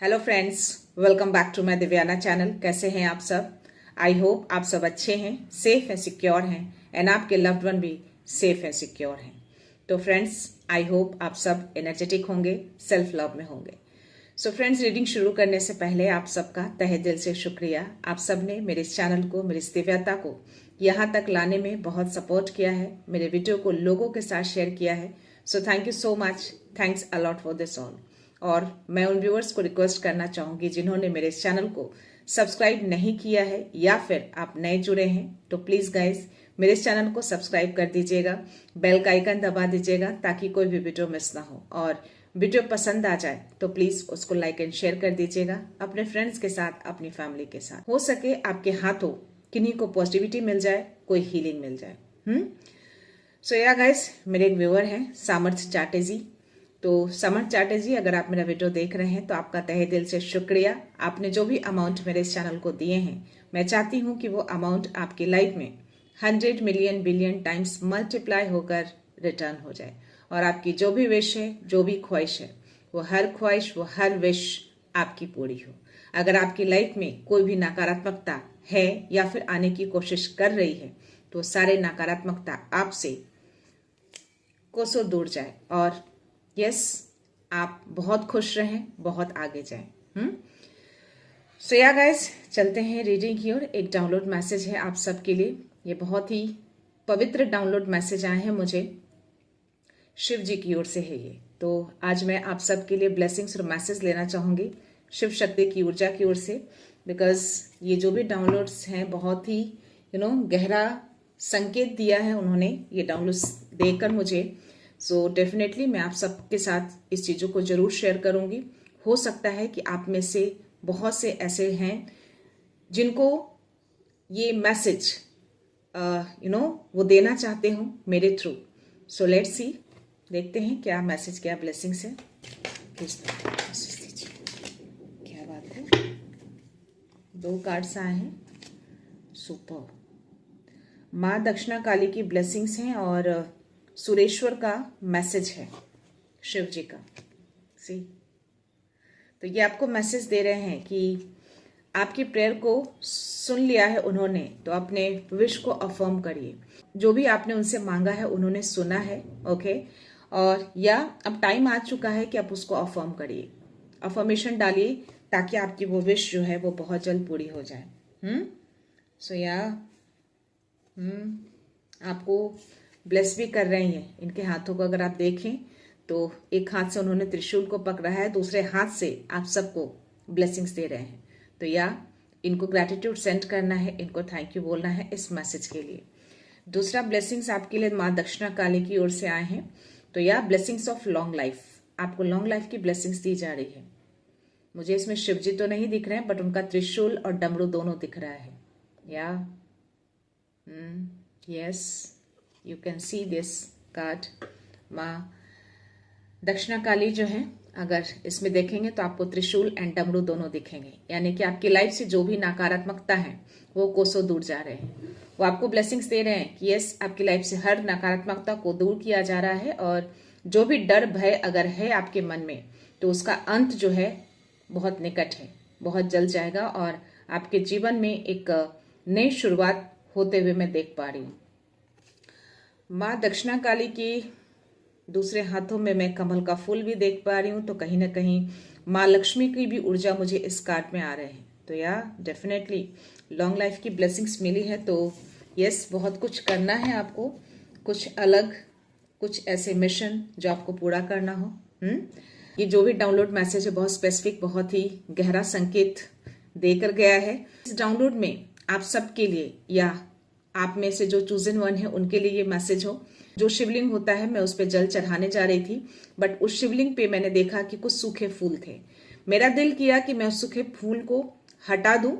Hello friends, welcome back to my Divyana channel. कैसे हैं आप सब? आई होप आप सब अच्छे हैं, सेफ हैं, सिक्योर हैं एंड आपके लव्ड वन भी सेफ हैं, सिक्योर हैं। तो फ्रेंड्स, आई होप आप सब एनर्जेटिक होंगे, सेल्फ लव में होंगे। सो फ्रेंड्स, रीडिंग शुरू करने से पहले आप सबका तहे दिल से शुक्रिया। आप सब ने मेरे इस चैनल को, मेरी इस दिव्यता को यहाँ तक लाने में बहुत सपोर्ट किया है, मेरे वीडियो को लोगों के साथ शेयर किया है। So thank you so much, thanks a lot for this all. और मैं उन व्यूअर्स को रिक्वेस्ट करना चाहूंगी जिन्होंने मेरे इस चैनल को सब्सक्राइब नहीं किया है या फिर आप नए जुड़े हैं, तो प्लीज गाइज मेरे इस चैनल को सब्सक्राइब कर दीजिएगा, बेल का आइकन दबा दीजिएगा ताकि कोई भी वीडियो मिस ना हो। और वीडियो पसंद आ जाए तो प्लीज उसको लाइक एंड शेयर कर दीजिएगा अपने फ्रेंड्स के साथ, अपनी फैमिली के साथ। हो सके आपके हाथों किन्हीं को पॉजिटिविटी मिल जाए, कोई हीलिंग मिल जाए। सो या गाइस, मेरे एक व्यूअर हैं सामर्थ चाटर्जी। तो सामर्थ चाटर्जी, अगर आप मेरा वीडियो देख रहे हैं तो आपका तहे दिल से शुक्रिया। आपने जो भी अमाउंट मेरे इस चैनल को दिए हैं, मैं चाहती हूँ कि वो अमाउंट आपकी लाइफ में 100 मिलियन बिलियन टाइम्स मल्टीप्लाई होकर रिटर्न हो जाए और आपकी जो भी विश है, जो भी ख्वाहिश है, वो हर ख्वाहिश, वो हर विश आपकी पूरी हो। अगर आपकी लाइफ में कोई भी नकारात्मकता है या फिर आने की कोशिश कर रही है, तो सारे नकारात्मकता आपसे कोसों दूर जाए और यस, आप बहुत खुश रहें, बहुत आगे जाएं। सो या गाइस, चलते हैं रीडिंग की ओर। एक डाउनलोड मैसेज है आप सबके लिए। ये बहुत ही पवित्र डाउनलोड मैसेज आए हैं मुझे, शिव जी की ओर से है ये। तो आज मैं आप सबके लिए ब्लेसिंग्स और मैसेज लेना चाहूंगी शिव शक्ति की ऊर्जा की ओर से, बिकॉज ये जो भी डाउनलोड्स हैं बहुत ही गहरा संकेत दिया है उन्होंने ये डाउनलोड्स देकर मुझे। सो डेफिनेटली मैं आप सबके साथ इस चीज़ों को जरूर शेयर करूंगी। हो सकता है कि आप में से बहुत से ऐसे हैं जिनको ये मैसेज वो देना चाहते हो मेरे थ्रू। सो लेट्स सी, देखते हैं क्या मैसेज, क्या ब्लेसिंग्स है। मैसेज दीजिए, क्या बात है। 2 कार्ड्स आए हैं, सुपर। माँ दक्षिणा काली की ब्लेसिंग्स हैं और सुरेश्वर का मैसेज है शिव जी का। सी, तो ये आपको मैसेज दे रहे हैं कि आपकी प्रेयर को सुन लिया है उन्होंने, तो अपने विश को अफर्म करिए। जो भी आपने उनसे मांगा है उन्होंने सुना है, ओके। और या अब टाइम आ चुका है कि आप उसको अफर्म करिए, अफर्मेशन डालिए ताकि आपकी वो विश जो है वो बहुत जल्द पूरी हो जाए। सो या आपको ब्लेस भी कर रही हैं। इनके हाथों को अगर आप देखें तो एक हाथ से उन्होंने त्रिशूल को पकड़ा है, दूसरे हाथ से आप सबको ब्लेसिंग्स दे रहे हैं। तो या इनको ग्रैटिट्यूड सेंड करना है, इनको थैंक यू बोलना है इस मैसेज के लिए। दूसरा ब्लेसिंग्स आपके लिए माँ दक्षिणा काली की ओर से आए हैं। तो या ब्लेसिंग्स ऑफ लॉन्ग लाइफ, आपको लॉन्ग लाइफ की ब्लेसिंग्स दी जा रही है। मुझे इसमें शिव जी तो नहीं दिख रहे हैं, बट उनका त्रिशूल और डमरू दोनों दिख रहा है। या yes, you can see this card. माँ दक्षिणा काली जो है, अगर इसमें देखेंगे तो आपको त्रिशूल एंड डमरू दोनों दिखेंगे, यानी कि आपकी लाइफ से जो भी नकारात्मकता है वो कोसों दूर जा रहे हैं। वो आपको ब्लेसिंग्स दे रहे हैं कि यस, आपकी लाइफ से हर नकारात्मकता को दूर किया जा रहा है और जो भी डर भय अगर है आपके मन में, तो उसका अंत जो है बहुत निकट है, बहुत जल्द जाएगा और आपके जीवन में एक नई शुरुआत होते हुए मैं देख पा रही हूँ। माँ दक्षिणा काली की दूसरे हाथों में मैं कमल का फूल भी देख पा रही हूँ, तो कहीं ना कहीं माँ लक्ष्मी की भी ऊर्जा मुझे इस कार्ड में आ रहे हैं। तो या डेफिनेटली लॉन्ग लाइफ की ब्लेसिंग्स मिली है। तो यस, बहुत कुछ करना है आपको, कुछ अलग, कुछ ऐसे मिशन जो आपको पूरा करना हो। ये जो भी डाउनलोड मैसेज है बहुत स्पेसिफिक, बहुत ही गहरा संकेत देकर गया है। इस डाउनलोड में आप सबके लिए या आप में से जो चूजन वन है उनके लिए ये मैसेज हो। जो शिवलिंग होता है, मैं उस पर जल चढ़ाने जा रही थी, बट उस शिवलिंग पे मैंने देखा कि कुछ सूखे फूल थे। मेरा दिल किया कि मैं उस सूखे फूल को हटा दूं,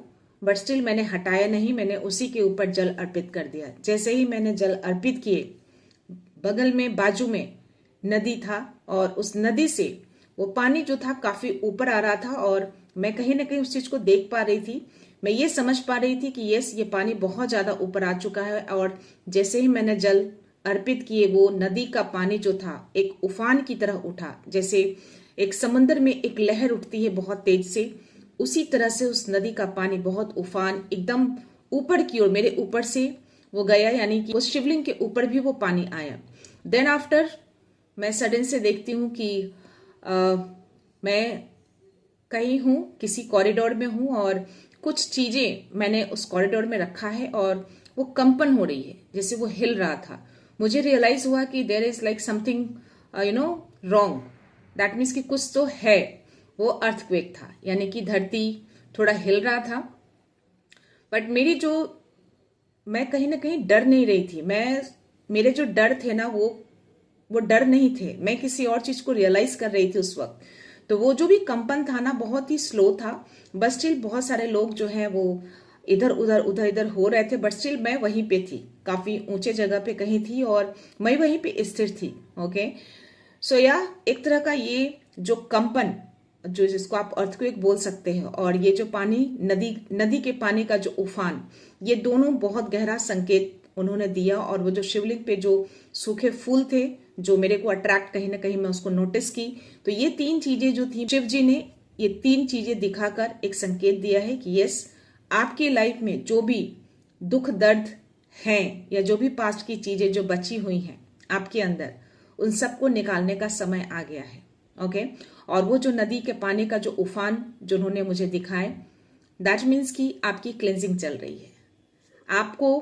बट स्टिल मैंने हटाया नहीं, मैंने उसी के ऊपर जल अर्पित कर दिया। जैसे ही मैंने जल अर्पित किए, बगल में बाजू में नदी था और उस नदी से वो पानी जो था काफी ऊपर आ रहा था और मैं कहीं ना कहीं उस चीज को देख पा रही थी। मैं ये समझ पा रही थी कि यस, ये पानी बहुत ज्यादा ऊपर आ चुका है और जैसे ही मैंने जल अर्पित किए, वो नदी का पानी जो था एक उफान की तरह उठा, जैसे एक समंदर में एक लहर उठती है बहुत तेज से, उसी तरह से उस नदी का पानी बहुत उफान एकदम ऊपर की ओर मेरे ऊपर से वो गया, यानी कि उस शिवलिंग के ऊपर भी वो पानी आया। देन आफ्टर मैं सडन से देखती हूँ कि मैं कहीं हूँ, किसी कॉरिडोर में हूँ और कुछ चीजें मैंने उस कॉरिडोर में रखा है और वो कंपन हो रही है, जैसे वो हिल रहा था। मुझे रियलाइज हुआ कि there is like something wrong. That means कि कुछ तो है। वो अर्थक्वेक था, यानी कि धरती थोड़ा हिल रहा था। बट मैं कहीं ना कहीं डर नहीं रही थी। मेरे जो डर थे ना वो डर नहीं थे, मैं किसी और चीज को रियलाइज कर रही थी उस वक्त। तो वो जो भी कंपन था ना बहुत ही स्लो था, बट स्टिल बहुत सारे लोग जो है वो इधर उधर हो रहे थे, बट स्टिल मैं वहीं पे थी, काफी ऊंचे जगह पे कहीं थी और मैं वहीं पे स्थिर थी। ओके, सो या एक तरह का ये जो कंपन, जो जिसको आप अर्थक्वेक बोल सकते हैं, और ये जो पानी नदी के पानी का जो उफान, ये दोनों बहुत गहरा संकेत उन्होंने दिया। और वो जो शिवलिंग पे जो सूखे फूल थे जो मेरे को अट्रैक्ट, कहीं ना कहीं मैं उसको नोटिस की। तो ये तीन चीजें जो थी, शिव जी ने ये तीन चीजें दिखाकर एक संकेत दिया है कि यस, आपकी लाइफ में जो भी दुख दर्द हैं या जो भी पास्ट की चीजें जो बची हुई हैं आपके अंदर, उन सबको निकालने का समय आ गया है। ओके, और वो जो नदी के पानी का जो उफान जो उन्होंने मुझे दिखाए, दैट मीन्स कि आपकी क्लेंजिंग चल रही है। आपको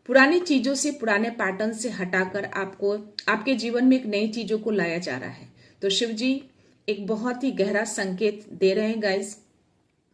पुरानी चीजों से, पुराने पैटर्न से हटाकर आपको आपके जीवन में एक नई चीजों को लाया जा रहा है। तो शिव जी एक बहुत ही गहरा संकेत दे रहे हैं गाइस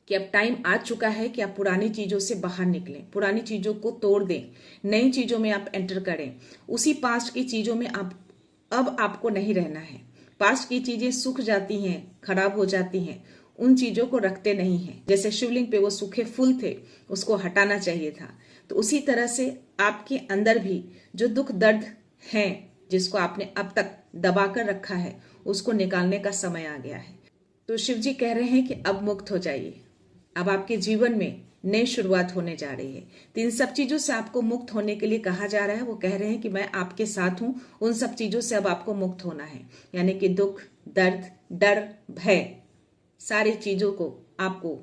कि अब टाइम आ चुका है कि आप पुरानी चीजों से बाहर निकलें, पुरानी चीजों को तोड़ दें, नई चीजों में आप एंटर करें। उसी पास्ट की चीजों में अब आपको नहीं रहना है। पास्ट की चीजें सूख जाती हैं, खराब हो जाती हैं, उन चीजों को रखते नहीं हैं। जैसे शिवलिंग पे वो सूखे फूल थे, उसको हटाना चाहिए था। तो उसी तरह से आपके अंदर भी जो दुख दर्द हैं, जिसको आपने अब तक दबा कर रखा है, उसको निकालने का समय आ गया है। तो शिव जी कह रहे हैं कि अब मुक्त हो जाइए, अब आपके जीवन में नई शुरुआत होने जा रही है। तो इन सब चीजों से आपको मुक्त होने के लिए कहा जा रहा है। वो कह रहे हैं कि मैं आपके साथ हूं, उन सब चीजों से अब आपको मुक्त होना है, यानी कि दुख दर्द डर भय, सारी चीजों को आपको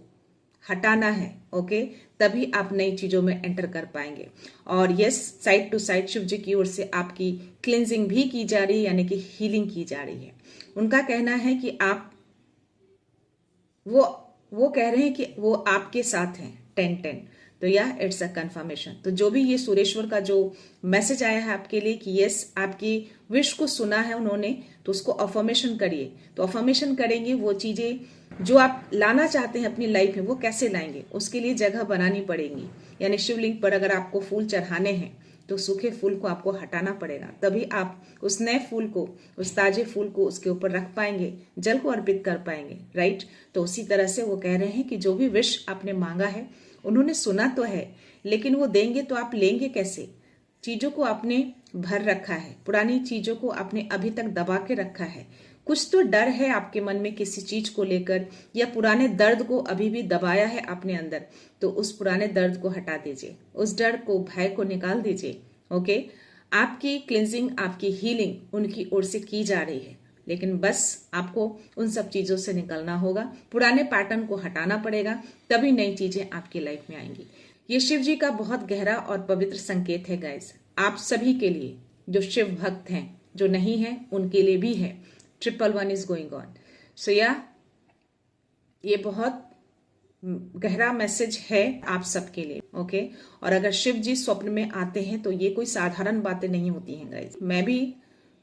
हटाना है। ओके, तभी आप नई चीजों में एंटर कर पाएंगे। और yes, side to side Shiv ji की ओर से आपकी क्लिनजिंग भी की जा रही है, यानी कि हीलिंग की जा रही है। उनका कहना है कि आप वो कह रहे हैं कि वो आपके साथ हैं 10-10। तो यह इट्स अ कंफर्मेशन। तो जो भी ये सुरेश्वर का जो मैसेज आया है आपके लिए कि यस, आपकी विश को सुना है उन्होंने, तो उसको अफर्मेशन करिए। तो अफर्मेशन करेंगे, वो चीजें जो आप लाना चाहते हैं अपनी लाइफ में, वो कैसे लाएंगे, उसके लिए जगह बनानी पड़ेगी। यानी शिवलिंग पर अगर आपको फूल चढ़ाने हैं तो सूखे फूल को आपको हटाना पड़ेगा, तभी आप उस नए फूल को, उस ताजे फूल को उसके ऊपर रख पाएंगे, जल को अर्पित कर पाएंगे। राइट, तो उसी तरह से वो कह रहे हैं कि जो भी विश आपने मांगा है, उन्होंने सुना तो है, लेकिन वो देंगे तो आप लेंगे कैसे? चीजों को आपने भर रखा है, पुरानी चीजों को आपने अभी तक दबा के रखा है। कुछ तो डर है आपके मन में किसी चीज को लेकर, या पुराने दर्द को अभी भी दबाया है अपने अंदर, तो उस पुराने दर्द को हटा दीजिए, उस डर को, भय को निकाल दीजिए। ओके, आपकी क्लिनजिंग, आपकी हीलिंग उनकी ओर से की जा रही है, लेकिन बस आपको उन सब चीजों से निकलना होगा, पुराने पैटर्न को हटाना पड़ेगा, तभी नई चीजें आपकी लाइफ में आएंगी। ये शिव जी का बहुत गहरा और पवित्र संकेत है गाइस, आप सभी के लिए, जो शिव भक्त हैं, जो नहीं है उनके लिए भी है। 111 इज गोइंग ऑन। सो या ये बहुत गहरा मैसेज है आप सबके लिए। ओके, और अगर शिव जी स्वप्न में आते हैं तो ये कोई साधारण बातें नहीं होती हैं गाइस। मैं भी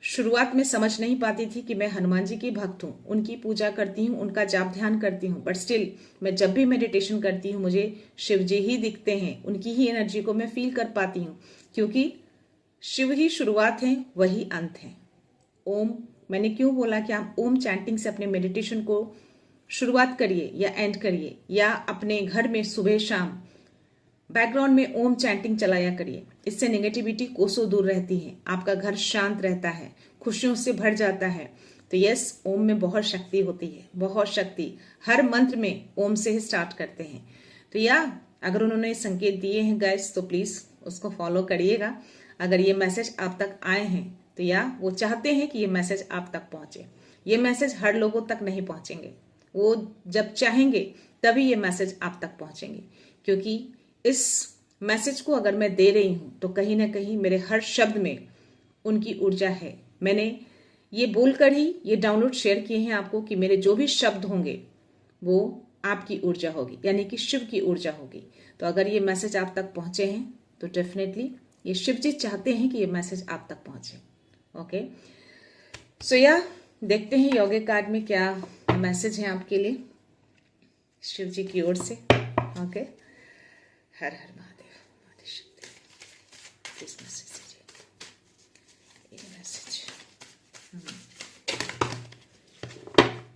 शुरुआत में समझ नहीं पाती थी कि मैं हनुमान जी की भक्त हूँ, उनकी पूजा करती हूँ, उनका जाप ध्यान करती हूँ, बट स्टिल मैं जब भी मेडिटेशन करती हूँ मुझे शिव जी ही दिखते हैं, उनकी ही एनर्जी को मैं फील कर पाती हूँ, क्योंकि शिव ही शुरुआत है, वही अंत है। ओम, मैंने क्यों बोला कि आप ओम चैंटिंग से अपने मेडिटेशन को शुरुआत करिए या एंड करिए, या अपने घर में सुबह शाम बैकग्राउंड में ओम चैंटिंग चलाया करिए। इससे नेगेटिविटी कोसों दूर रहती है, आपका घर शांत रहता है, खुशियों से भर जाता है। तो यस, ओम में बहुत शक्ति होती है, बहुत शक्ति। हर मंत्र में ओम से ही स्टार्ट करते हैं। तो या अगर उन्होंने संकेत दिए हैं गाइस, तो प्लीज उसको फॉलो करिएगा। अगर ये मैसेज आप तक आए हैं तो या वो चाहते हैं कि ये मैसेज आप तक पहुंचे। ये मैसेज हर लोगों तक नहीं पहुंचेंगे, वो जब चाहेंगे तभी ये मैसेज आप तक पहुंचेंगे। क्योंकि इस मैसेज को अगर मैं दे रही हूं तो कहीं ना कहीं मेरे हर शब्द में उनकी ऊर्जा है। मैंने ये बोलकर ही ये डाउनलोड शेयर किए हैं आपको कि मेरे जो भी शब्द होंगे वो आपकी ऊर्जा होगी, यानी कि शिव की ऊर्जा होगी। तो अगर ये मैसेज आप तक पहुंचे हैं तो डेफिनेटली ये शिव जी चाहते हैं कि ये मैसेज आप तक पहुंचे। ओके, सो या देखते हैं योगिक कार्ड में क्या मैसेज है आपके लिए शिव जी की ओर से। Okay, her her Mahadev, Adishakti, please message दीजिए, ये मैसेज।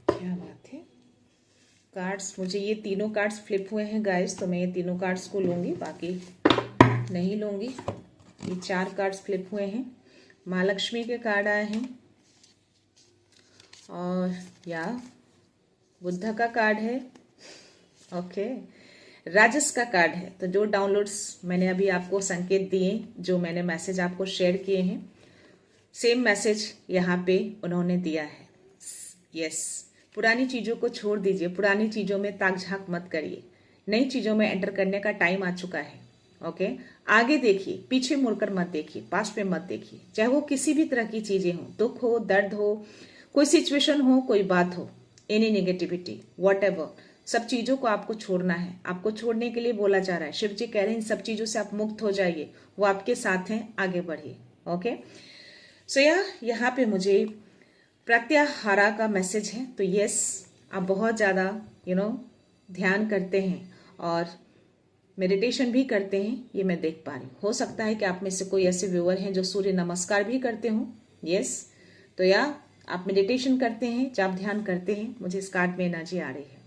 क्या बात है, कार्ड्स, मुझे ये तीनों कार्ड्स फ्लिप हुए हैं गाइस, तो मैं ये तीनों कार्ड्स को लूंगी, बाकी नहीं लूंगी। ये 4 कार्ड्स फ्लिप हुए हैं, माँ लक्ष्मी के कार्ड आए हैं और या बुद्धा का कार्ड है। ओके, राजस का कार्ड है। तो जो डाउनलोड्स मैंने अभी आपको संकेत दिए, जो मैंने मैसेज आपको शेयर किए हैं, सेम मैसेज यहाँ पे उन्होंने दिया है। यस, पुरानी चीजों को छोड़ दीजिए, पुरानी चीजों में ताक झांक मत करिए, नई चीजों में एंटर करने का टाइम आ चुका है। ओके, आगे देखिए, पीछे मुड़कर मत देखिए, पास्ट में मत देखिए, चाहे वो किसी भी तरह की चीजें हो, दुख हो, दर्द हो, कोई सिचुएशन हो, कोई बात हो, एनी नेगेटिविटी, व्हाटएवर, सब चीजों को आपको छोड़ना है। आपको छोड़ने के लिए बोला जा रहा है, शिव जी कह रहे हैं इन सब चीजों से आप मुक्त हो जाइए, वो आपके साथ हैं, आगे बढ़िए। ओके, सो यहाँ पे मुझे प्रत्याहारा का मैसेज है। तो यस, आप बहुत ज्यादा ध्यान करते हैं और मेडिटेशन भी करते हैं, ये मैं देख पा रही हूँ। हो सकता है कि आप में से कोई ऐसे व्यूअर हैं जो सूर्य नमस्कार भी करते हो। यस, तो या आप मेडिटेशन करते हैं, जाप ध्यान करते हैं, मुझे इस कार्ड में एनर्जी आ रही है।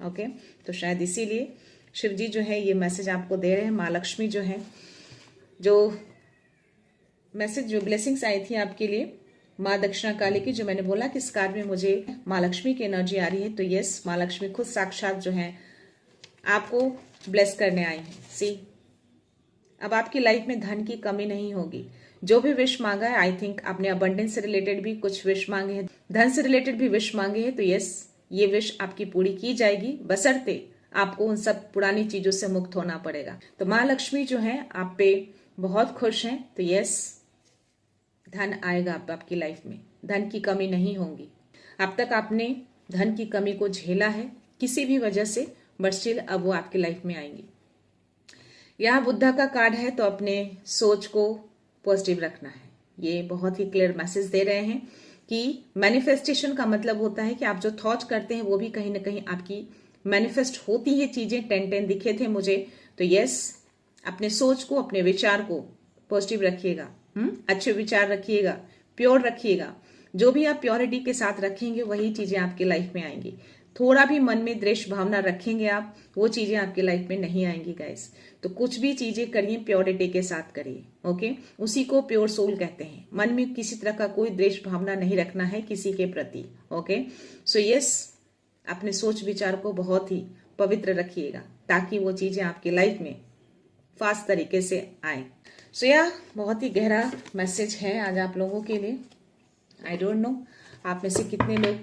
ओके, तो शायद इसीलिए शिव जी जो है ये मैसेज आपको दे रहे हैं। माँ लक्ष्मी जो है, जो मैसेज, जो ब्लेसिंग्स आई थी आपके लिए माँ दक्षिणा काली की, जो मैंने बोला कि इस कार्ड में मुझे माँ लक्ष्मी की एनर्जी आ रही है। तो यस, माँ लक्ष्मी खुद साक्षात जो है आपको ब्लेस करने आई है। सी, अब आपकी लाइफ में धन की कमी नहीं होगी। जो भी विश मांगा है, आई थिंक आपने अबंडेंस से रिलेटेड भी कुछ विश मांगे हैं, धन से रिलेटेड भी विश मांगे हैं। तो यस, ये विश आपकी पूरी की जाएगी, बशर्ते आपको उन सब पुरानी चीजों से मुक्त होना पड़ेगा। तो माँ लक्ष्मी जो है आप पे बहुत खुश हैं। तो यस, धन आएगा आपकी लाइफ में, धन की कमी नहीं होगी। अब तक आपने धन की कमी को झेला है किसी भी वजह से, बट स्टिल अब वो आपकी लाइफ में आएंगी। यहाँ बुद्धा का कार्ड है, तो अपने सोच को पॉजिटिव रखना है। ये बहुत ही क्लियर मैसेज दे रहे हैं कि मैनिफेस्टेशन का मतलब होता है कि आप जो थॉट करते हैं वो भी कहीं ना कहीं आपकी मैनिफेस्ट होती है चीजें। 10 दिखे थे मुझे। तो यस, अपने सोच को, अपने विचार को पॉजिटिव रखिएगा, अच्छे विचार रखिएगा, प्योर रखिएगा। जो भी आप प्योरिटी के साथ रखेंगे वही चीजें आपकी लाइफ में आएंगी। थोड़ा भी मन में द्वेष भावना रखेंगे आप, वो चीजें आपकी लाइफ में नहीं आएंगी गाइस। तो कुछ भी चीजें करिए प्योरिटी के साथ करिए। ओके, उसी को प्योर सोल कहते हैं। मन में किसी तरह का कोई द्वेष भावना नहीं रखना है किसी के प्रति। ओके, सो यस, अपने सोच विचार को बहुत ही पवित्र रखिएगा ताकि वो चीजें आपकी लाइफ में फास्ट तरीके से आए। सो बहुत ही गहरा मैसेज है आज आप लोगों के लिए। आई डोंट नो आप में से कितने लोग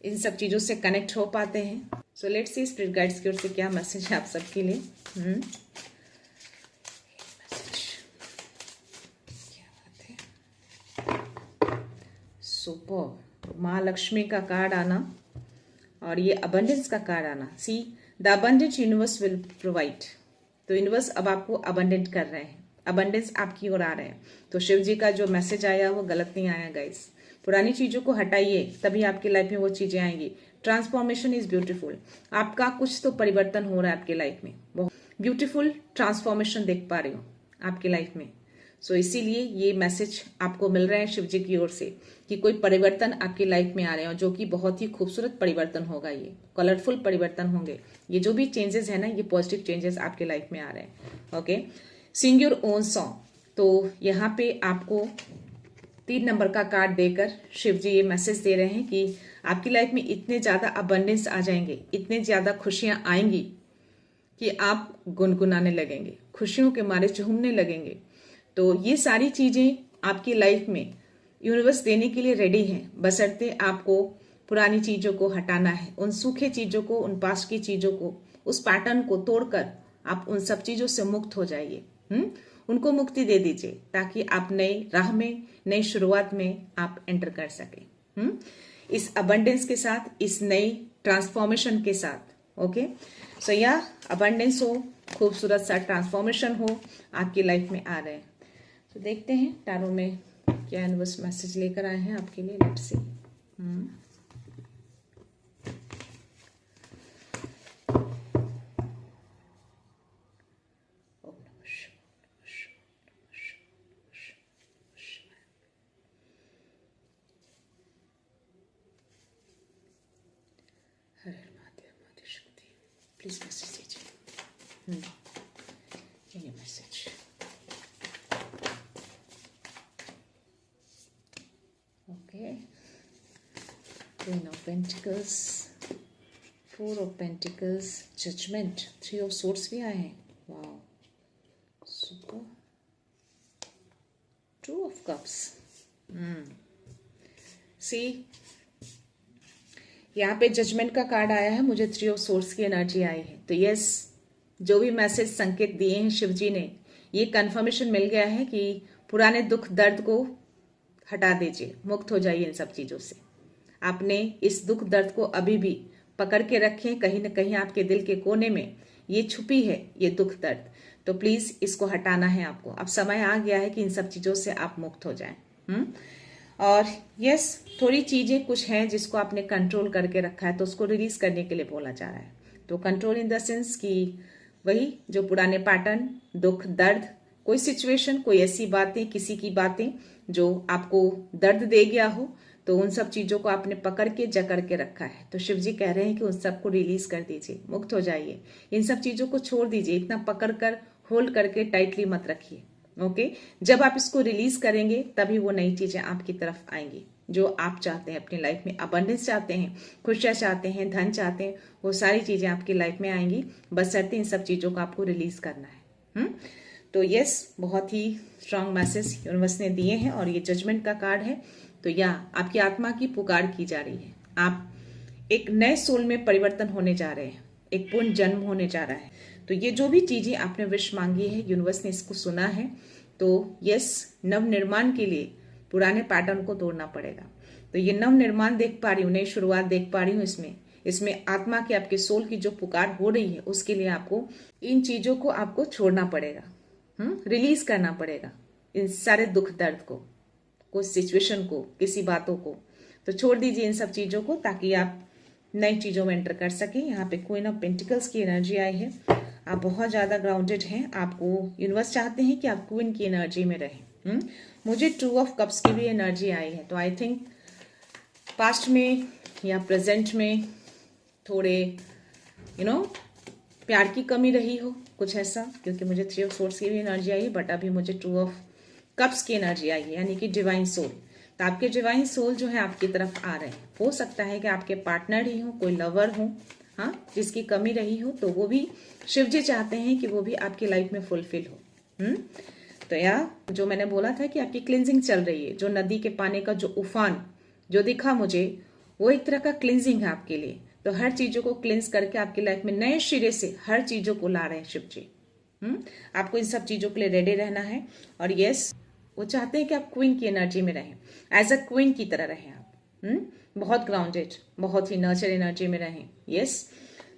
इन सब चीजों से कनेक्ट हो पाते हैं। So let's see spirit guides की ओर से क्या मैसेज है आप सबके लिए। क्या बात है, सुपर। माँ लक्ष्मी का कार्ड आना और ये अबंडेंस का कार्ड आना। See, the abundant universe will provide. तो यूनिवर्स अब आपको अबंडेंट कर रहे हैं, अबंडेंस आपकी ओर आ रहे हैं। तो शिव जी का जो मैसेज आया वो गलत नहीं आया गाइस। पुरानी चीजों को हटाइए, तभी आपकी लाइफ में वो चीजें आएंगी। Transformation is beautiful. आपका कुछ तो परिवर्तन हो रहा है आपकी लाइफ में, बहुत ब्यूटीफुल ट्रांसफॉर्मेशन देख पा रही हूँ आपकी लाइफ में। सो इसीलिए ये मैसेज आपको मिल रहा है शिव जी की ओर से कि कोई परिवर्तन आपकी लाइफ में आ रहे हैं, जो कि बहुत ही खूबसूरत परिवर्तन होगा। ये कलरफुल परिवर्तन होंगे। ये जो भी चेंजेस है ना, ये पॉजिटिव चेंजेस आपके लाइफ में आ रहे हैं। Okay, sing your own song. तो यहाँ पे आपको 3 नंबर का कार्ड देकर शिव जी ये मैसेज दे रहे हैं कि आपकी लाइफ में इतने ज्यादा अबंडेंस आ जाएंगे, इतने ज्यादा खुशियां आएंगी कि आप गुनगुनाने लगेंगे, खुशियों के मारे झूमने लगेंगे। तो ये सारी चीजें आपकी लाइफ में यूनिवर्स देने के लिए रेडी है, बशर्ते आपको पुरानी चीजों को हटाना है, उन सूखे चीजों को, उन पास्ट की चीजों को, उस पैटर्न को तोड़कर आप उन सब चीजों से मुक्त हो जाइए। उनको मुक्ति दे दीजिए ताकि आप नई राह में, नई शुरुआत में आप एंटर कर सके, इस अबंडेंस के साथ, इस नई ट्रांसफॉर्मेशन के साथ। ओके, सो या अबंडेंस हो, खूबसूरत सा ट्रांसफॉर्मेशन हो, आपकी लाइफ में आ रहे हैं। तो देखते हैं टैरो में क्या यूनिवर्स मैसेज लेकर आए हैं आपके लिए। Let's see. प्लीज मैसेज दीजिए, ये message. Okay, queen of pentacles, four of pentacles, judgement, three of swords भी आए हैं। Wow, super. Two of cups. See, यहाँ पे जजमेंट का कार्ड आया है, मुझे थ्री ऑफ सोर्ड्स की एनर्जी आई है। तो यस, जो भी मैसेज संकेत दिए हैं शिव जी ने, ये कंफर्मेशन मिल गया है कि पुराने दुख दर्द को हटा दीजिए, मुक्त हो जाइए इन सब चीजों से। आपने इस दुख दर्द को अभी भी पकड़ के रखें, कहीं ना कहीं आपके दिल के कोने में ये छुपी है, ये दुख दर्द। तो प्लीज इसको हटाना है आपको। अब समय आ गया है कि इन सब चीजों से आप मुक्त हो जाएं। और यस, थोड़ी चीजें कुछ हैं जिसको आपने कंट्रोल करके रखा है, तो उसको रिलीज करने के लिए बोला जा रहा है। तो कंट्रोल इन द सेंस कि वही जो पुराने पैटर्न, दुख दर्द, कोई सिचुएशन, कोई ऐसी बातें, किसी की बातें जो आपको दर्द दे गया हो, तो उन सब चीजों को आपने पकड़ के जकड़ के रखा है। तो शिव जी कह रहे हैं कि उन सब को रिलीज कर दीजिए, मुक्त हो जाइए, इन सब चीजों को छोड़ दीजिए, इतना पकड़ कर होल्ड करके टाइटली मत रखिए। ओके, जब आप इसको रिलीज करेंगे तभी वो नई चीजें आपकी तरफ आएंगी जो आप चाहते हैं अपनी लाइफ में। अबंडेंस चाहते हैं, खुशियां चाहते हैं, धन चाहते हैं, वो सारी चीजें आपकी लाइफ में आएंगी, बशर्ते इन सब चीजों को आपको रिलीज करना है। तो यस, बहुत ही स्ट्रांग मैसेज यूनिवर्स ने दिए हैं। और ये जजमेंट का कार्ड है। तो या आपकी आत्मा की पुकार की जा रही है, आप एक नए सोल में परिवर्तन होने जा रहे हैं, एक पूर्ण जन्म होने जा रहा है। तो ये जो भी चीजें आपने विश मांगी है, यूनिवर्स ने इसको सुना है। तो यस, नव निर्माण के लिए पुराने पैटर्न को तोड़ना पड़ेगा। तो ये नव निर्माण देख पा रही हूँ, नई शुरुआत देख पा रही हूँ इसमें आत्मा की, आपके सोल की जो पुकार हो रही है, उसके लिए आपको इन चीजों को आपको छोड़ना पड़ेगा, रिलीज करना पड़ेगा, इन सारे दुख दर्द को, कुछ सिचुएशन को, किसी बातों को। तो छोड़ दीजिए इन सब चीजों को ताकि आप नई चीजों में एंटर कर सके। यहाँ पे क्वीन ऑफ पेंटिकल्स की एनर्जी आई है। आप बहुत ज्यादा ग्राउंडेड हैं, आपको यूनिवर्स चाहते हैं कि आप क्वीन की एनर्जी में रहें। मुझे टू ऑफ कप्स की भी एनर्जी आई है। तो आई थिंक पास्ट में या प्रेजेंट में थोड़े प्यार की कमी रही हो, कुछ ऐसा, क्योंकि मुझे थ्री ऑफ सोर्ड्स की भी एनर्जी आई है, बट अभी मुझे टू ऑफ कप्स की एनर्जी आई है, यानी कि डिवाइन सोल। तो आपके डिवाइन सोल जो है आपकी तरफ आ रहे हैं। हो सकता है कि आपके पार्टनर ही हो, कोई लवर हो, हाँ, जिसकी कमी रही हो, तो वो भी शिव जी चाहते हैं कि वो भी आपकी लाइफ में फुलफिल हो। तो या जो मैंने बोला था कि आपकी क्लिंजिंग चल रही है, जो नदी के पानी का जो उफान जो दिखा मुझे, वो एक तरह का क्लिंजिंग है आपके लिए। तो हर चीजों को क्लिंज करके आपकी लाइफ में नए सिरे से हर चीजों को ला रहे हैं शिव जी। आपको इन सब चीजों के लिए रेडी रहना है। और यस, वो चाहते हैं कि आप क्वीन की एनर्जी में रहें, एज अ क्वीन की तरह रहें आप, बहुत ग्राउंडेड, बहुत ही नर्चर एनर्जी में रहें। यस,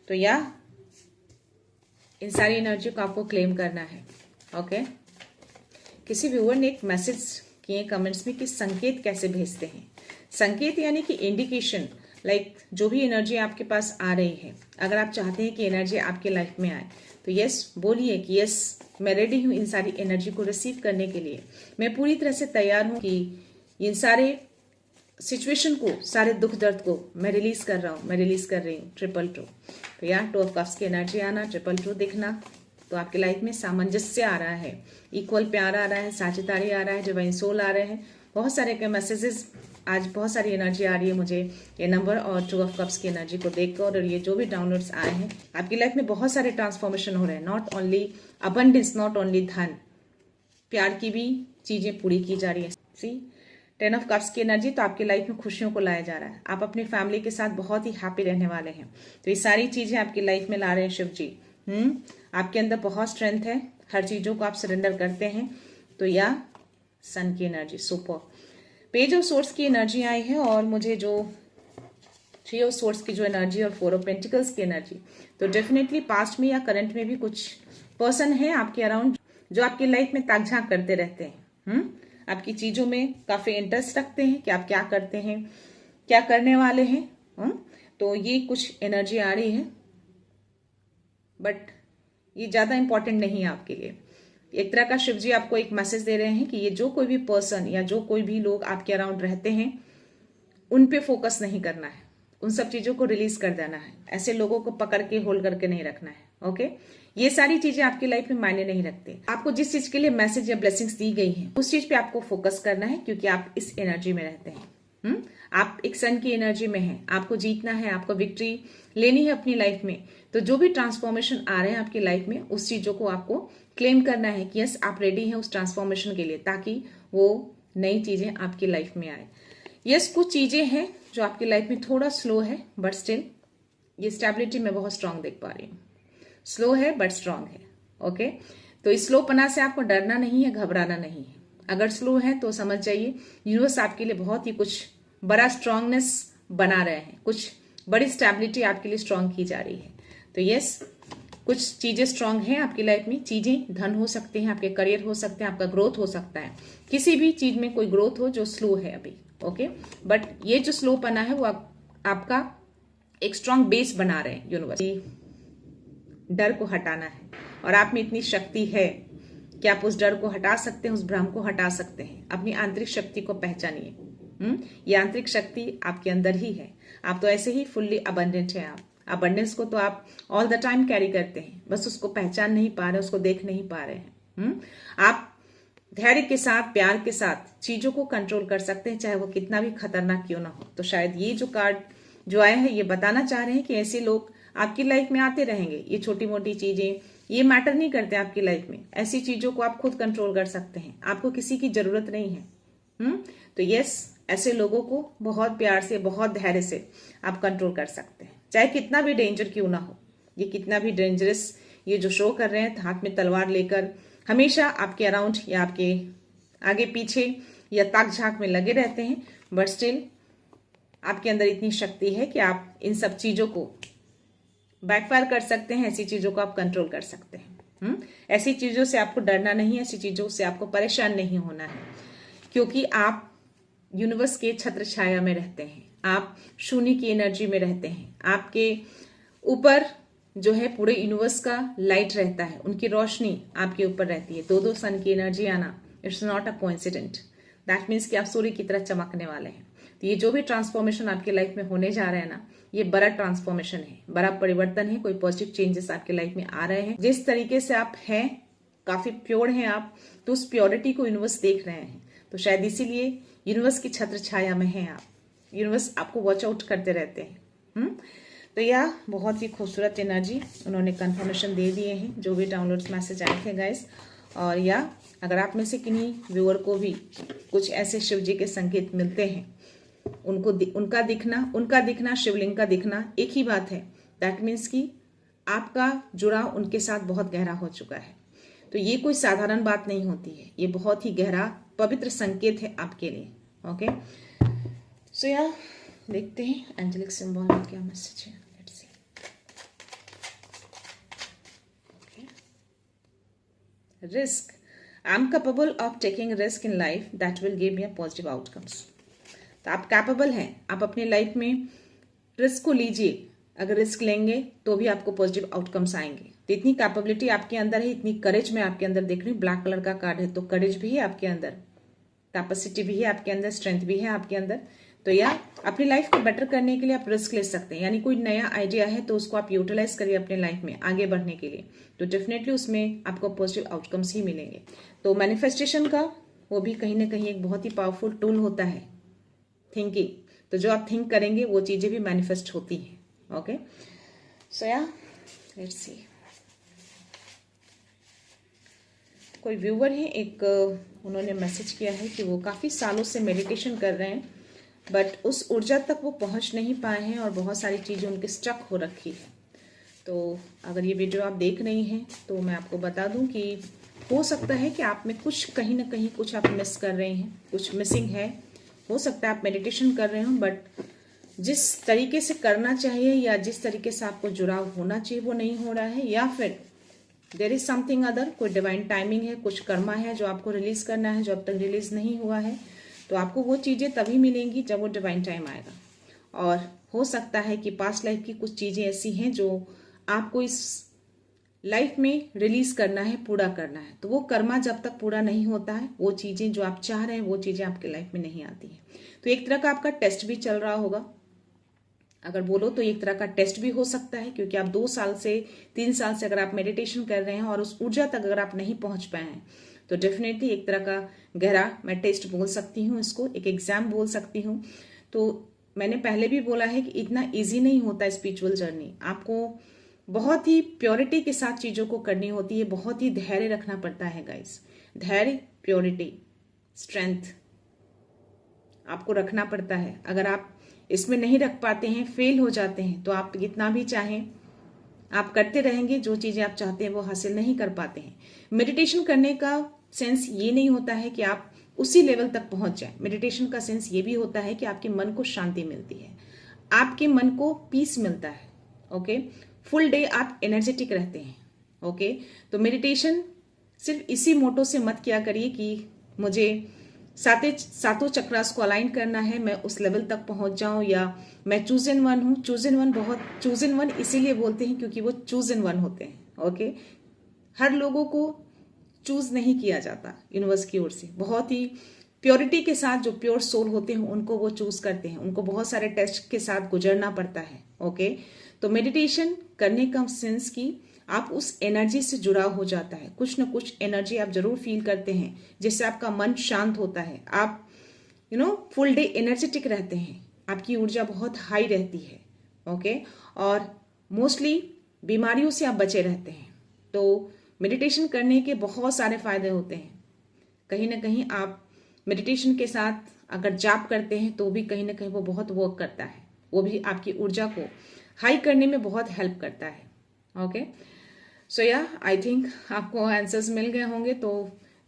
तो या इन सारी एनर्जी को आपको क्लेम करना है। ओके, किसी व्यूअर ने एक मैसेज किए कमेंट्स में कि संकेत कैसे भेजते हैं। संकेत यानी कि इंडिकेशन, लाइक जो भी एनर्जी आपके पास आ रही है, अगर आप चाहते हैं कि एनर्जी आपके लाइफ में आए, तो यस बोलिए कि यस, मैं रेडी हूँ इन सारी एनर्जी को रिसीव करने के लिए। मैं पूरी तरह से तैयार हूँ कि इन सारे सिचुएशन को, सारे दुख दर्द को मैं रिलीज कर रहा हूँ, मैं रिलीज कर रही हूँ। 222। तो यार टू ऑफ कप्स की एनर्जी आना, 222 दिखना, तो आपकी लाइफ में सामंजस्य आ रहा है, इक्वल प्यार आ रहा है, साझेदारी आ रहा है, डिवाइन सोल आ रहे हैं। बहुत सारे के मैसेजेस, आज बहुत सारी एनर्जी आ रही है मुझे ये नंबर और टू ऑफ कप्स की एनर्जी को देखकर। और ये जो भी डाउनलोड्स आए हैं, आपकी लाइफ में बहुत सारे ट्रांसफॉर्मेशन हो रहे हैं। Not only abundance, not only धन, प्यार की भी चीजें पूरी की जा रही है। सी 10 ऑफ कप्स की एनर्जी, तो आपकी लाइफ में खुशियों को लाया जा रहा है। आप अपनी फैमिली के साथ बहुत ही हैप्पी रहने वाले हैं। तो ये सारी चीजें आपकी लाइफ में ला रहे हैं शिव जी। आपके अंदर बहुत स्ट्रेंथ है, हर चीजों को आप सरेंडर करते हैं। तो या सन की energy super. Page of source की एनर्जी आई है और मुझे जो 3 ऑफ सोर्स की जो एनर्जी और 4 ऑफ पेंटिकल्स की एनर्जी, तो डेफिनेटली पास्ट में या करंट में भी कुछ पर्सन है आपके अराउंड जो आपकी लाइफ में ताक झांक करते रहते हैं। आपकी चीजों में काफी इंटरेस्ट रखते हैं कि आप क्या करते हैं, क्या करने वाले हैं। तो ये कुछ एनर्जी आ रही है, बट ये ज्यादा इंपॉर्टेंट नहीं है आपके लिए। एक तरह का शिव जी आपको एक मैसेज दे रहे हैं कि ये जो कोई भी पर्सन या जो कोई भी लोग आपके अराउंड रहते हैं, उन पे फोकस नहीं करना है, उन सब चीजों को रिलीज कर देना है। ऐसे लोगों को पकड़ के होल्ड करके नहीं रखना है। ओके, ये सारी चीजें आपकी लाइफ में मायने नहीं रखते। आपको जिस चीज के लिए मैसेज या ब्लेसिंग्स दी गई है उस चीज पे आपको फोकस करना है, क्योंकि आप इस एनर्जी में रहते हैं। आप एक सन की एनर्जी में हैं, आपको जीतना है, आपको विक्ट्री लेनी है अपनी लाइफ में। तो जो भी ट्रांसफॉर्मेशन आ रहे हैं आपकी लाइफ में, उस चीजों को आपको क्लेम करना है कि यस आप रेडी हैं उस ट्रांसफॉर्मेशन के लिए, ताकि वो नई चीजें आपकी लाइफ में आए। यस कुछ चीजें हैं जो आपकी लाइफ में थोड़ा स्लो है, बट स्टिल ये स्टेबिलिटी मैं बहुत स्ट्रांग देख पा रही हूँ। स्लो है बट स्ट्रांग है। ओके, तो इस स्लोपना से आपको डरना नहीं है, घबराना नहीं है। अगर स्लो है तो समझ जाइए यूनिवर्स आपके लिए बहुत ही कुछ बड़ा स्ट्रांगनेस बना रहे हैं, कुछ बड़ी स्टेबिलिटी आपके लिए स्ट्रांग की जा रही है। तो यस कुछ चीजें स्ट्रांग हैं आपकी लाइफ में। चीजें धन हो सकते हैं, आपके करियर हो सकते हैं, आपका ग्रोथ हो सकता है, किसी भी चीज में कोई ग्रोथ हो जो स्लो है अभी। ओके, बट ये जो स्लोपना है वो आपका एक स्ट्रांग बेस बना रहे हैं यूनिवर्स। डर को हटाना है और आप में इतनी शक्ति है कि आप उस डर को हटा सकते हैं, उस भ्रम को हटा सकते हैं। अपनी आंतरिक शक्ति को पहचानिए। ये आंतरिक शक्ति आपके अंदर ही है। आप तो ऐसे ही फुल्ली अबंडेंट है। आप अबंडेंस को तो आप ऑल द टाइम कैरी करते हैं, बस उसको पहचान नहीं पा रहे, उसको देख नहीं पा रहे हैं। आप धैर्य के साथ, प्यार के साथ चीजों को कंट्रोल कर सकते हैं, चाहे वो कितना भी खतरनाक क्यों ना हो। तो शायद ये जो कार्ड जो आया है ये बताना चाह रहे हैं कि ऐसे लोग आपकी लाइफ में आते रहेंगे। ये छोटी मोटी चीजें ये मैटर नहीं करते आपकी लाइफ में। ऐसी चीजों को आप खुद कंट्रोल कर सकते हैं, आपको किसी की जरूरत नहीं है। तो यस ऐसे लोगों को बहुत प्यार से, बहुत धैर्य से आप कंट्रोल कर सकते हैं, चाहे कितना भी डेंजर क्यों ना हो। ये कितना भी डेंजरस ये जो शो कर रहे हैं हाथ में तलवार लेकर, हमेशा आपके अराउंड या आपके आगे पीछे या ताक झांक में लगे रहते हैं, बट स्टिल आपके अंदर इतनी शक्ति है कि आप इन सब चीजों को बैकफायर कर सकते हैं, ऐसी चीजों को आप कंट्रोल कर सकते हैं। ऐसी चीजों से आपको डरना नहीं है, ऐसी चीजों से आपको परेशान नहीं होना है, क्योंकि आप यूनिवर्स के छत्र छाया में रहते हैं, आप शून्य की एनर्जी में रहते हैं। आपके ऊपर जो है पूरे यूनिवर्स का लाइट रहता है, उनकी रोशनी आपके ऊपर रहती है। दो सन की एनर्जी आना it's not a coincident, that means कि आप सूर्य की तरह चमकने वाले हैं। तो ये जो भी ट्रांसफॉर्मेशन आपकी लाइफ में होने जा रहा है ना, ये बड़ा ट्रांसफॉर्मेशन है, बड़ा परिवर्तन है, कोई पॉजिटिव चेंजेस आपके लाइफ में आ रहे हैं। जिस तरीके से आप हैं, काफी प्योर हैं आप, तो उस प्योरिटी को यूनिवर्स देख रहे हैं। तो शायद इसीलिए यूनिवर्स की छत्र छाया में हैं आप, यूनिवर्स आपको वॉच आउट करते रहते हैं। तो यह बहुत ही खूबसूरत एनर्जी उन्होंने कंफर्मेशन दे दिए हैं, जो भी डाउनलोड्स मैसेज आए थे गाइस। और या अगर आप में से किन्हीं व्यूअर को भी कुछ ऐसे शिव जी के संकेत मिलते हैं, उनका दिखना शिवलिंग का दिखना एक ही बात है। दैट मीन्स कि आपका जुड़ाव उनके साथ बहुत गहरा हो चुका है। तो ये कोई साधारण बात नहीं होती है, ये बहुत ही गहरा पवित्र संकेत है आपके लिए। ओके, सो या देखते हैं एंजेलिक सिंबल में क्या मैसेज है। Let's see. Risk, I am capable of taking risk in life that will give me a positive outcomes. तो आप कैपेबल हैं, आप अपनी लाइफ में रिस्क को लीजिए। अगर रिस्क लेंगे तो भी आपको पॉजिटिव आउटकम्स आएंगे। तो इतनी कैपेबिलिटी आपके अंदर है, इतनी करेज मैं आपके अंदर देख रही हूँ। ब्लैक कलर का कार्ड है, तो करेज भी है आपके अंदर, कैपेसिटी भी है आपके अंदर, स्ट्रेंथ भी है आपके अंदर। तो या अपनी लाइफ को बेटर करने के लिए आप रिस्क ले सकते हैं, यानी कोई नया आइडिया है तो उसको आप यूटिलाइज करिए अपने लाइफ में आगे बढ़ने के लिए। तो डेफिनेटली उसमें आपको पॉजिटिव आउटकम्स ही मिलेंगे। तो मैनिफेस्टेशन का वो भी कहीं ना कहीं एक बहुत ही पावरफुल टूल होता है, थिंकिंग। तो जो आप थिंक करेंगे वो चीजें भी मैनिफेस्ट होती हैं। ओके, सो या लेट्स सी। कोई व्यूवर है एक, उन्होंने मैसेज किया है कि वो काफ़ी सालों से मेडिटेशन कर रहे हैं बट उस ऊर्जा तक वो पहुंच नहीं पाए हैं और बहुत सारी चीज़ें उनके स्टक हो रखी है। तो अगर ये वीडियो आप देख रही हैं तो मैं आपको बता दूं कि हो सकता है कि आप में कुछ कहीं ना कहीं कुछ आप मिस कर रहे हैं, कुछ मिसिंग है। हो सकता है आप मेडिटेशन कर रहे हो बट जिस तरीके से करना चाहिए या जिस तरीके से आपको जुड़ाव होना चाहिए वो नहीं हो रहा है, या फिर देयर इज समथिंग अदर, कोई डिवाइन टाइमिंग है, कुछ कर्मा है जो आपको रिलीज करना है जो अब तक रिलीज नहीं हुआ है। तो आपको वो चीज़ें तभी मिलेंगी जब वो डिवाइन टाइम आएगा। और हो सकता है कि पास्ट लाइफ की कुछ चीज़ें ऐसी हैं जो आपको इस लाइफ में रिलीज करना है, पूरा करना है। तो वो कर्मा जब तक पूरा नहीं होता है, वो चीज़ें जो आप चाह रहे हैं वो चीज़ें आपके लाइफ में नहीं आती हैं। तो एक तरह का आपका टेस्ट भी चल रहा होगा, अगर बोलो तो एक तरह का टेस्ट भी हो सकता है, क्योंकि आप 2 साल से 3 साल से अगर आप मेडिटेशन कर रहे हैं और उस ऊर्जा तक अगर आप नहीं पहुंच पाए हैं तो डेफिनेटली एक तरह का गहरा, मैं टेस्ट बोल सकती हूँ इसको, एक एग्जाम बोल सकती हूँ। तो मैंने पहले भी बोला है कि इतना ईजी नहीं होता स्पिरिचुअल जर्नी, आपको बहुत ही प्योरिटी के साथ चीज़ों को करनी होती है, बहुत ही धैर्य रखना पड़ता है गाइस। धैर्य, प्योरिटी, स्ट्रेंथ आपको रखना पड़ता है। अगर आप इसमें नहीं रख पाते हैं, फेल हो जाते हैं, तो आप कितना भी चाहें आप करते रहेंगे, जो चीज़ें आप चाहते हैं वो हासिल नहीं कर पाते हैं। मेडिटेशन करने का सेंस ये नहीं होता है कि आप उसी लेवल तक पहुंच जाए। मेडिटेशन का सेंस ये भी होता है कि आपके मन को शांति मिलती है, आपके मन को पीस मिलता है। ओके, फुल डे आप एनर्जेटिक रहते हैं। ओके, तो मेडिटेशन सिर्फ इसी मोटो से मत किया करिए कि मुझे सातों चक्रास को अलाइन करना है, मैं उस लेवल तक पहुंच जाऊं, या मैं चूजन वन हूं। चूजन वन इसीलिए बोलते हैं क्योंकि वो चूजन वन होते हैं। ओके, हर लोगों को चूज नहीं किया जाता यूनिवर्स की ओर से, बहुत ही प्योरिटी के साथ जो प्योर सोल होते हैं उनको वो चूज करते हैं, उनको बहुत सारे टेस्ट के साथ गुजरना पड़ता है। ओके, तो मेडिटेशन करने का सेंस की आप उस एनर्जी से जुड़ाव हो जाता है, कुछ न कुछ एनर्जी आप जरूर फील करते हैं जिससे आपका मन शांत होता है, आप फुल डे एनर्जेटिक रहते हैं, आपकी ऊर्जा बहुत हाई रहती है। ओके, और मोस्टली बीमारियों से आप बचे रहते हैं। तो मेडिटेशन करने के बहुत सारे फायदे होते हैं। कहीं ना कहीं आप मेडिटेशन के साथ अगर जाप करते हैं तो भी कहीं ना कहीं वो बहुत वर्क करता है, वो भी आपकी ऊर्जा को हाई करने में बहुत हेल्प करता है। ओके, सो या आई थिंक आपको आंसर्स मिल गए होंगे। तो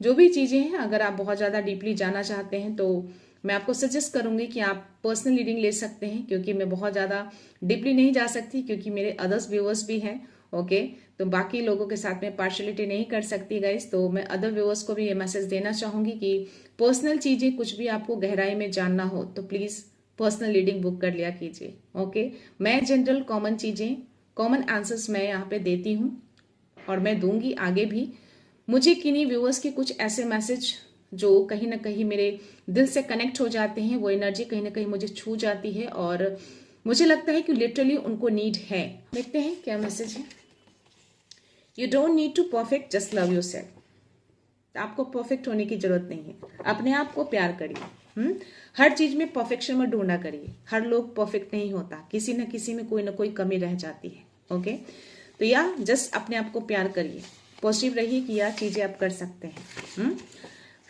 जो भी चीज़ें हैं, अगर आप बहुत ज़्यादा डीपली जाना चाहते हैं तो मैं आपको सजेस्ट करूंगी कि आप पर्सनल रीडिंग ले सकते हैं, क्योंकि मैं बहुत ज़्यादा डीपली नहीं जा सकती, क्योंकि मेरे अदर्स व्यूअर्स भी हैं। ओके, तो बाकी लोगों के साथ में पार्शलिटी नहीं कर सकती गाइस। तो मैं अदर व्यूअर्स को भी ये मैसेज देना चाहूंगी कि पर्सनल चीज़ें कुछ भी आपको गहराई में जानना हो तो प्लीज़ पर्सनल रीडिंग बुक कर लिया कीजिए। ओके, मैं जनरल कॉमन चीज़ें, कॉमन आंसर्स मैं यहाँ पे देती हूँ और मैं दूंगी आगे भी। मुझे किन्हीं व्यूअर्स के कुछ ऐसे मैसेज जो कहीं ना कहीं मेरे दिल से कनेक्ट हो जाते हैं, वो एनर्जी कहीं ना कहीं मुझे छू जाती है और मुझे लगता है कि लिटरली उनको नीड है। देखते हैं क्या मैसेज है। You don't need to perfect, just love yourself. आपको परफेक्ट होने की जरूरत नहीं है, अपने आप को प्यार करिए। हर चीज में परफेक्शन में ढूंढा करिए। हर लोग परफेक्ट नहीं होता, किसी न किसी में कोई ना कोई कमी रह जाती है। ओके, तो या जस्ट अपने आप को प्यार करिए, पॉजिटिव रहिए कि यार चीजें आप कर सकते हैं।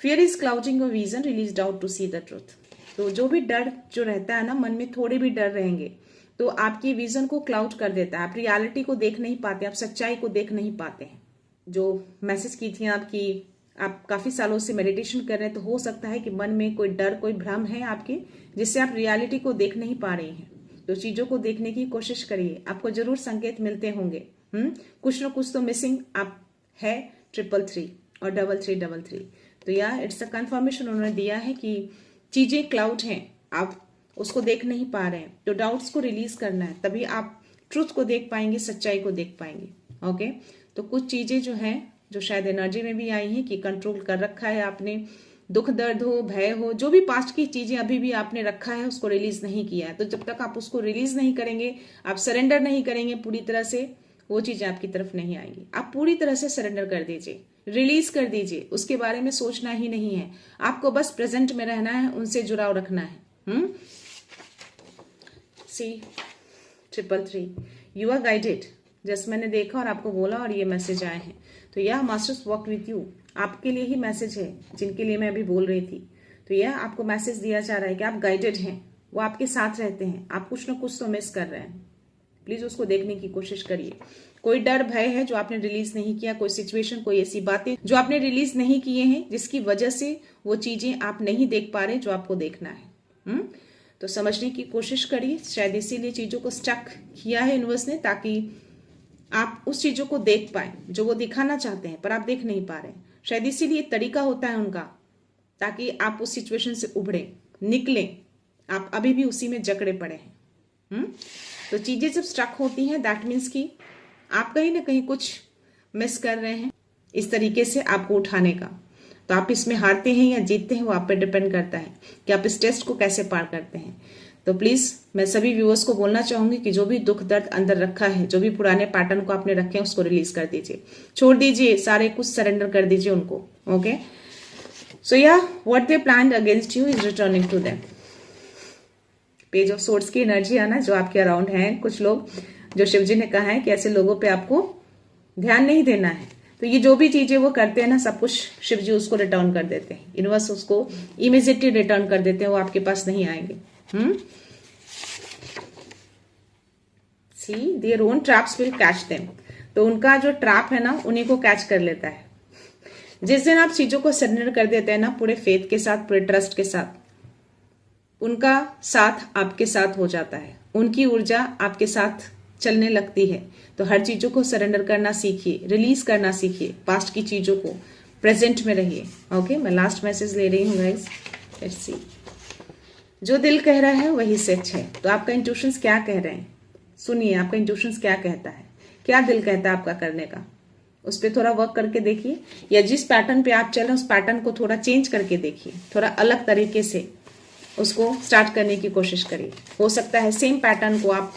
Fear is clouding your vision, release out to see the truth. तो जो भी डर जो रहता है ना, मन में थोड़े भी डर रहेंगे तो आपकी विजन को क्लाउड कर देता है, आप रियलिटी को देख नहीं पाते, आप सच्चाई को देख नहीं पाते हैं। जो मैसेज की थी आपकी, आप काफी सालों से मेडिटेशन कर रहे हैं, तो हो सकता है कि मन में कोई डर, कोई भ्रम है आपके, जिससे आप रियलिटी को देख नहीं पा रही हैं। तो चीजों को देखने की कोशिश करिए, आपको जरूर संकेत मिलते होंगे। कुछ ना कुछ तो मिसिंग आप है 333 और 3333। तो या इट्स अ कंफर्मेशन उन्होंने दिया है कि चीजें क्लाउड हैं, आप उसको देख नहीं पा रहे हैं, तो डाउट्स को रिलीज करना है, तभी आप ट्रूथ को देख पाएंगे, सच्चाई को देख पाएंगे। ओके, तो कुछ चीजें जो हैं, जो शायद एनर्जी में भी आई हैं कि कंट्रोल कर रखा है आपने, दुख दर्द हो, भय हो, जो भी पास्ट की चीजें अभी भी आपने रखा है उसको रिलीज नहीं किया है। तो जब तक आप उसको रिलीज नहीं करेंगे, आप सरेंडर नहीं करेंगे पूरी तरह से, वो चीजें आपकी तरफ नहीं आएंगी। आप पूरी तरह से सरेंडर कर दीजिए, रिलीज कर दीजिए, उसके बारे में सोचना ही नहीं है, आपको बस प्रेजेंट में रहना है, उनसे जुड़ाव रखना है। सी 333, यू आर गाइडेड, जस्ट मैंने देखा और आपको बोला और ये मैसेज आए हैं। तो यह मास्टर्स वर्क विथ यू, आपके लिए ही मैसेज है जिनके लिए मैं अभी बोल रही थी। तो यह आपको मैसेज दिया जा रहा है कि आप गाइडेड हैं, वो आपके साथ रहते हैं, आप कुछ ना कुछ तो मिस कर रहे हैं। प्लीज उसको देखने की कोशिश करिए। कोई डर भय है जो आपने रिलीज नहीं किया, कोई सिचुएशन, कोई ऐसी बातें जो आपने रिलीज नहीं किए हैं, जिसकी वजह से वो चीजें आप नहीं देख पा रहे जो आपको देखना है। तो समझने की कोशिश करिए। शायद इसीलिए चीजों को स्टक किया है यूनिवर्स ने, ताकि आप उस चीजों को देख पाए जो वो दिखाना चाहते हैं पर आप देख नहीं पा रहे। शायद इसीलिए तरीका होता है उनका, ताकि आप उस सिचुएशन से उभरे, निकले। आप अभी भी उसी में जकड़े पड़े हैं। तो चीजें जब स्टक होती हैं, दैट मीन्स कि आप कहीं ना कहीं कुछ मिस कर रहे हैं इस तरीके से आपको उठाने का। तो आप इसमें हारते हैं या जीतते हैं वो आप पे डिपेंड करता है कि आप इस टेस्ट को कैसे पार करते हैं। तो प्लीज मैं सभी व्यूअर्स को बोलना चाहूंगी कि जो भी दुख दर्द अंदर रखा है, जो भी पुराने पैटर्न को आपने रखे हैं, उसको रिलीज कर दीजिए, छोड़ दीजिए, सारे कुछ सरेंडर कर दीजिए उनको। ओके, सो या what they planned against you is returning to them. Page of swords की एनर्जी आना जो आपके अराउंड है, कुछ लोग जो शिव जी ने कहा है कि ऐसे लोगों पे आपको ध्यान नहीं देना है। तो ये जो भी चीजें वो करते हैं ना, सब कुछ शिव जी उसको रिटर्न कर देते हैं, यूनिवर्स उसको इमीडिएटली रिटर्न कर देते हैं, वो आपके पास नहीं आएंगे। See their own traps will catch them. तो उनका जो ट्रैप है ना, उन्हीं को कैच कर लेता है। जिस दिन आप चीजों को सरेंडर कर देते हैं ना, पूरे फेथ के साथ, पूरे ट्रस्ट के साथ, उनका साथ आपके साथ हो जाता है, उनकी ऊर्जा आपके साथ चलने लगती है। तो हर चीजों को सरेंडर करना सीखिए, रिलीज करना सीखिए, पास्ट की चीजों को, प्रेजेंट में रहिए। ओके, मैं लास्ट मैसेज ले रही हूँ गाइस। लेट्स सी, जो दिल कह रहा है वही सच है। तो आपका इंट्यूशंस क्या कह रहे हैं, सुनिए, आपका इंट्यूशंस क्या कहता है, क्या दिल कहता है आपका करने का, उस पर थोड़ा वर्क करके देखिए। या जिस पैटर्न पे आप चल रहे हैं उस पैटर्न को थोड़ा चेंज करके देखिए, थोड़ा अलग तरीके से उसको स्टार्ट करने की कोशिश करिए। हो सकता है सेम पैटर्न को आप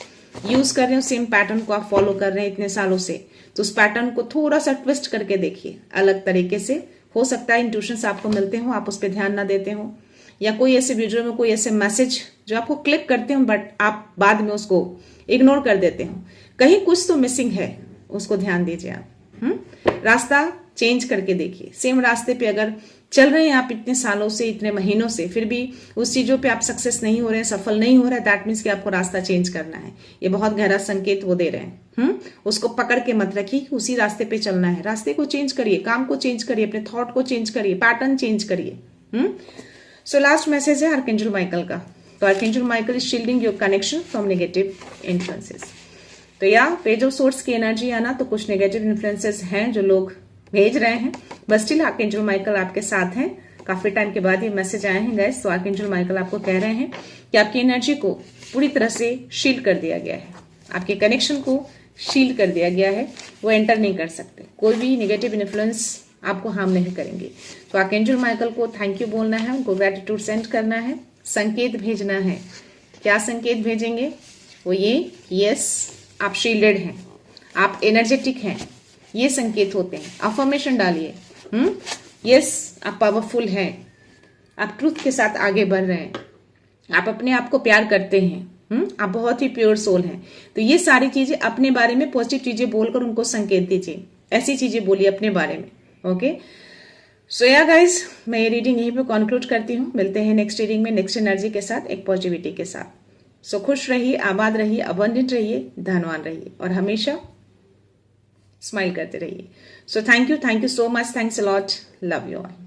यूज कर रहे हो, सेम पैटर्न को आप फॉलो कर रहे हैं इतने सालों से, तो उस पैटर्न को थोड़ा सा ट्विस्ट करके देखिए अलग तरीके से। हो सकता है इंट्यूशंस आपको मिलते हो, आप उस पर ध्यान ना देते हो, या कोई ऐसे वीडियो में कोई ऐसे मैसेज जो आपको क्लिक करते हो बट आप बाद में उसको इग्नोर कर देते हो। कहीं कुछ तो मिसिंग है, उसको ध्यान दीजिए आप। रास्ता चेंज करके देखिए। सेम रास्ते पे अगर चल रहे हैं आप इतने सालों से, इतने महीनों से, फिर भी उस चीजों पे आप सक्सेस नहीं हो रहे हैं, सफल नहीं हो रहे हैं, दैट मीन्स कि आपको रास्ता चेंज करना है। ये बहुत गहरा संकेत वो दे रहे हैं। उसको पकड़ के मत रखिए कि उसी रास्ते पे चलना है। रास्ते को चेंज करिए, काम को चेंज करिए, अपने थॉट को चेंज करिए, पैटर्न चेंज करिए। सो लास्ट मैसेज है आर्कएंजल माइकल का। तो archangel Michael is shielding your connection from negative influences. तो या पेज ऑफ सोर्स की एनर्जी आना, तो कुछ नेगेटिव इन्फ्लुएंसेस हैं जो लोग भेज रहे हैं, बट स्टिल आर्कएंजल माइकल आपके साथ हैं। काफी टाइम के बाद ये मैसेज आए हैं गाइस। तो आर्कएंजल माइकल आपको कह रहे हैं कि आपकी एनर्जी को पूरी तरह से शील्ड कर दिया गया है, आपके कनेक्शन को शील्ड कर दिया गया है, वो एंटर नहीं कर सकते, कोई भी नेगेटिव इन्फ्लुएंस आपको हार्म नहीं करेंगे। तो आर्कएंजल माइकल को थैंक यू बोलना है, उनको ग्रेटिट्यूड सेंड करना है, संकेत भेजना है। क्या संकेत भेजेंगे? वो ये, यस आप शील्डेड हैं, आप एनर्जेटिक हैं, ये संकेत होते हैं। अफर्मेशन डालिए, यस आप पावरफुल हैं, आप ट्रूथ के साथ आगे बढ़ रहे हैं, आप अपने आप को प्यार करते हैं, आप बहुत ही प्योर सोल हैं। तो ये सारी चीजें अपने बारे में पॉजिटिव चीजें बोलकर उनको संकेत दीजिए, ऐसी चीजें बोलिए अपने बारे में। ओके, सो या गाइज, मैं ये रीडिंग यहीं पे कंक्लूड करती हूँ। मिलते हैं नेक्स्ट रीडिंग में नेक्स्ट एनर्जी के साथ, एक पॉजिटिविटी के साथ। सो खुश रहिए, आबाद रहिए, अबंडेंट रहिए, धनवान रहिए और हमेशा स्माइल करते रहिए। So thank you so much, thanks a lot, love you all.